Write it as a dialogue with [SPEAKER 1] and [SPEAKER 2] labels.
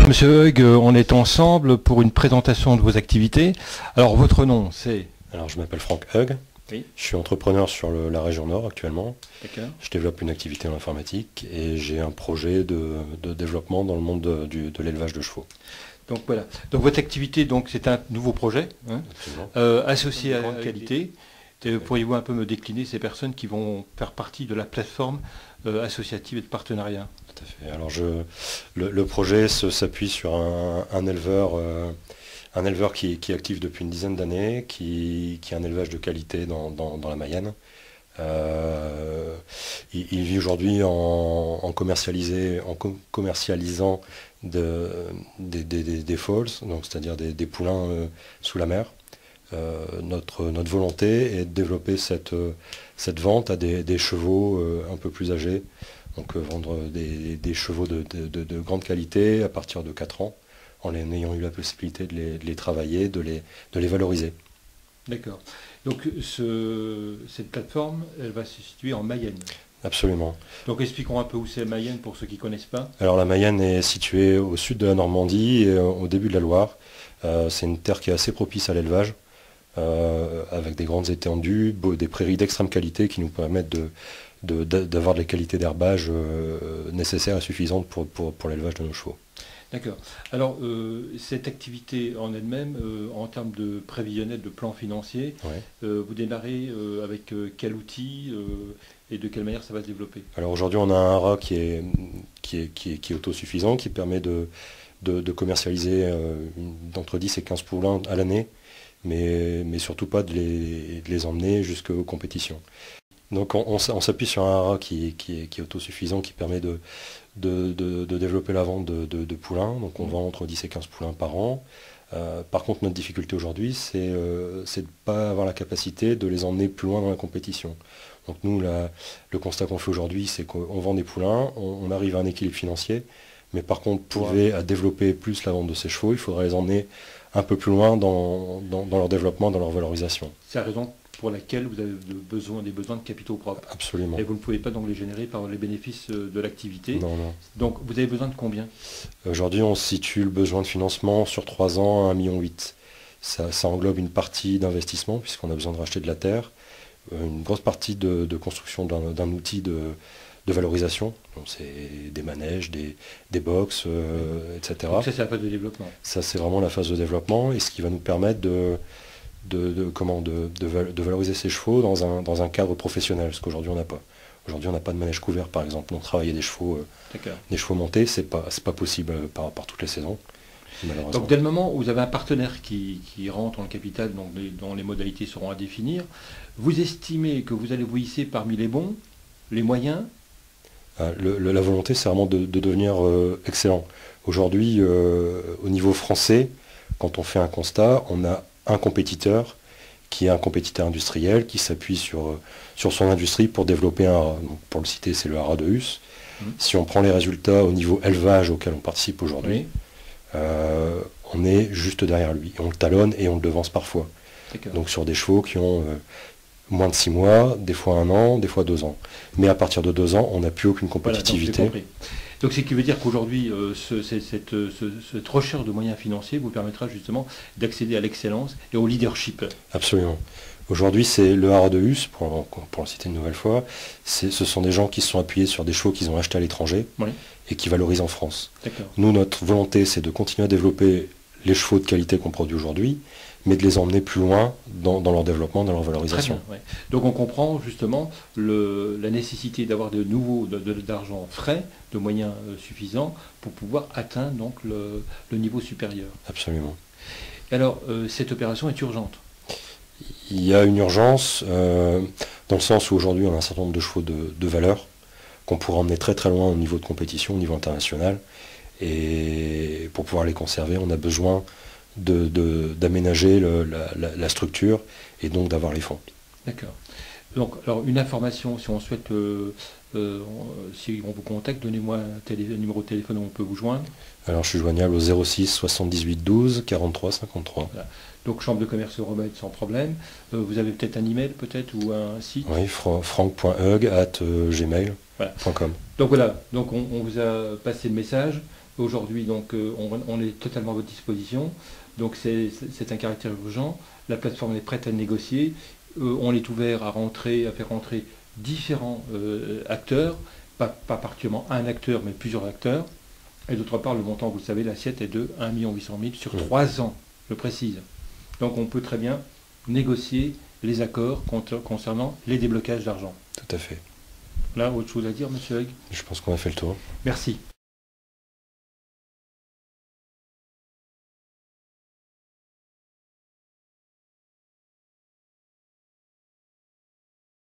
[SPEAKER 1] Monsieur Hug, on est ensemble pour une présentation de vos activités. Alors votre nom, c'est?
[SPEAKER 2] Alors je m'appelle Franck Hug,
[SPEAKER 1] Oui.
[SPEAKER 2] Je suis entrepreneur sur la région Nord actuellement.
[SPEAKER 1] D'accord.
[SPEAKER 2] Je développe une activité en informatique et j'ai un projet de développement dans le monde de l'élevage de chevaux.
[SPEAKER 1] Donc voilà. Donc votre activité, donc c'est un nouveau projet, hein, associé à la qualité. Pourriez-vous un peu me décliner ces personnes qui vont faire partie de la plateforme associative et de partenariat?
[SPEAKER 2] Tout à fait. Alors le projet s'appuie sur un éleveur qui est actif depuis une dizaine d'années, qui a un élevage de qualité dans la Mayenne. Il vit aujourd'hui en commercialisant des foals, donc c'est-à-dire des poulains sous la mer. Notre volonté est de développer cette vente à des chevaux un peu plus âgés, donc vendre des chevaux de grande qualité à partir de 4 ans, en ayant eu la possibilité de les travailler, de les valoriser.
[SPEAKER 1] D'accord. Donc cette plateforme, elle va se situer en Mayenne.
[SPEAKER 2] Absolument.
[SPEAKER 1] Donc expliquons un peu où c'est Mayenne pour ceux qui ne connaissent pas.
[SPEAKER 2] Alors la Mayenne est située au sud de la Normandie et au début de la Loire. C'est une terre qui est assez propice à l'élevage, avec des grandes étendues, des prairies d'extrême qualité qui nous permettent d'avoir de la qualité d'herbage nécessaire et suffisante pour l'élevage de nos chevaux.
[SPEAKER 1] D'accord. Alors, cette activité en elle-même, en termes de prévisionnel, de plan financier, vous démarrez avec quel outil et de quelle manière ça va se développer?
[SPEAKER 2] Alors aujourd'hui, on a un rat qui est autosuffisant, qui permet de commercialiser d'entre 10 et 15 poulains à l'année, mais surtout pas de les emmener jusqu'aux compétitions. Donc on s'appuie sur un rat qui est autosuffisant, qui permet de développer la vente de poulains. Donc on vend entre 10 et 15 poulains par an. Par contre, notre difficulté aujourd'hui, c'est de ne pas avoir la capacité de les emmener plus loin dans la compétition. Donc nous, le constat qu'on fait aujourd'hui, c'est qu'on vend des poulains, on arrive à un équilibre financier, mais par contre, pour arriver à développer plus la vente de ces chevaux, il faudrait les emmener un peu plus loin dans leur développement, dans leur valorisation.
[SPEAKER 1] C'est la raison pour laquelle vous avez des besoins de capitaux propres.
[SPEAKER 2] Absolument.
[SPEAKER 1] Et vous ne pouvez pas donc les générer par les bénéfices de l'activité.
[SPEAKER 2] Non, non.
[SPEAKER 1] Donc vous avez besoin de combien?
[SPEAKER 2] Aujourd'hui, on situe le besoin de financement sur 3 ans à 1,8 million. Ça englobe une partie d'investissement, puisqu'on a besoin de racheter de la terre, une grosse partie de construction d'un outil de valorisation. C'est des manèges, des box, etc.
[SPEAKER 1] Donc ça, c'est la phase de développement.
[SPEAKER 2] Ça, c'est vraiment la phase de développement, et ce qui va nous permettre de valoriser ces chevaux dans un cadre professionnel, ce qu'aujourd'hui on n'a pas. Aujourd'hui on n'a pas de manège couvert par exemple, donc travailler des chevaux montés, c'est pas possible par toutes les saisons, malheureusement.
[SPEAKER 1] Donc dès le moment où vous avez un partenaire qui rentre dans le capital, donc dont les modalités seront à définir, vous estimez que vous allez vous hisser parmi les bons, les moyens?
[SPEAKER 2] La volonté, c'est vraiment de devenir excellent. Aujourd'hui, au niveau français, quand on fait un constat, on a un compétiteur qui est un compétiteur industriel qui s'appuie sur son industrie pour développer un rat. Donc, pour le citer, c'est le haras de Hus. Si on prend les résultats au niveau élevage auquel on participe aujourd'hui, on est juste derrière lui. On le talonne et on le devance parfois. Donc sur des chevaux qui ont moins de 6 mois, des fois 1 an, des fois 2 ans. Mais à partir de 2 ans, on n'a plus aucune compétitivité.
[SPEAKER 1] Voilà, donc ce qui veut dire qu'aujourd'hui, cette recherche de moyens financiers vous permettra justement d'accéder à l'excellence et au leadership.
[SPEAKER 2] Absolument. Aujourd'hui, c'est le haras de Hus, pour le citer une nouvelle fois, ce sont des gens qui se sont appuyés sur des chevaux qu'ils ont achetés à l'étranger et qui valorisent en France. Nous, notre volonté, c'est de continuer à développer les chevaux de qualité qu'on produit aujourd'hui, mais de les emmener plus loin dans leur développement, dans leur valorisation.
[SPEAKER 1] Très bien, Donc on comprend justement la nécessité d'avoir d'argent frais, de moyens suffisants pour pouvoir atteindre donc le niveau supérieur.
[SPEAKER 2] Absolument.
[SPEAKER 1] Alors cette opération est urgente?
[SPEAKER 2] Il y a une urgence dans le sens où aujourd'hui on a un certain nombre de chevaux de valeur qu'on pourra emmener très très loin au niveau de compétition, au niveau international. Et pour pouvoir les conserver, on a besoin d'aménager la structure et donc d'avoir les fonds. D'accord.
[SPEAKER 1] Donc, alors une information, si on souhaite, si on vous contacte, donnez-moi un numéro de téléphone où on peut vous joindre.
[SPEAKER 2] Alors je suis joignable au 06 78 12 43 53. Voilà.
[SPEAKER 1] Donc chambre de commerce Remède sans problème. Vous avez peut-être un email peut-être ou un site?
[SPEAKER 2] Oui, franck.hug@gmail.com.
[SPEAKER 1] Donc voilà, donc on vous a passé le message. Aujourd'hui, donc, on est totalement à votre disposition. Donc, c'est un caractère urgent. La plateforme est prête à négocier. On est ouvert à faire rentrer différents acteurs, pas particulièrement un acteur, mais plusieurs acteurs. Et d'autre part, le montant, vous le savez, l'assiette est de 1 800 000 sur 3 ans, je précise. Donc, on peut très bien négocier les accords concernant les déblocages d'argent.
[SPEAKER 2] Tout à fait.
[SPEAKER 1] Là, autre chose à dire, monsieur Hugues?
[SPEAKER 2] Je pense qu'on a fait le tour.
[SPEAKER 1] Merci.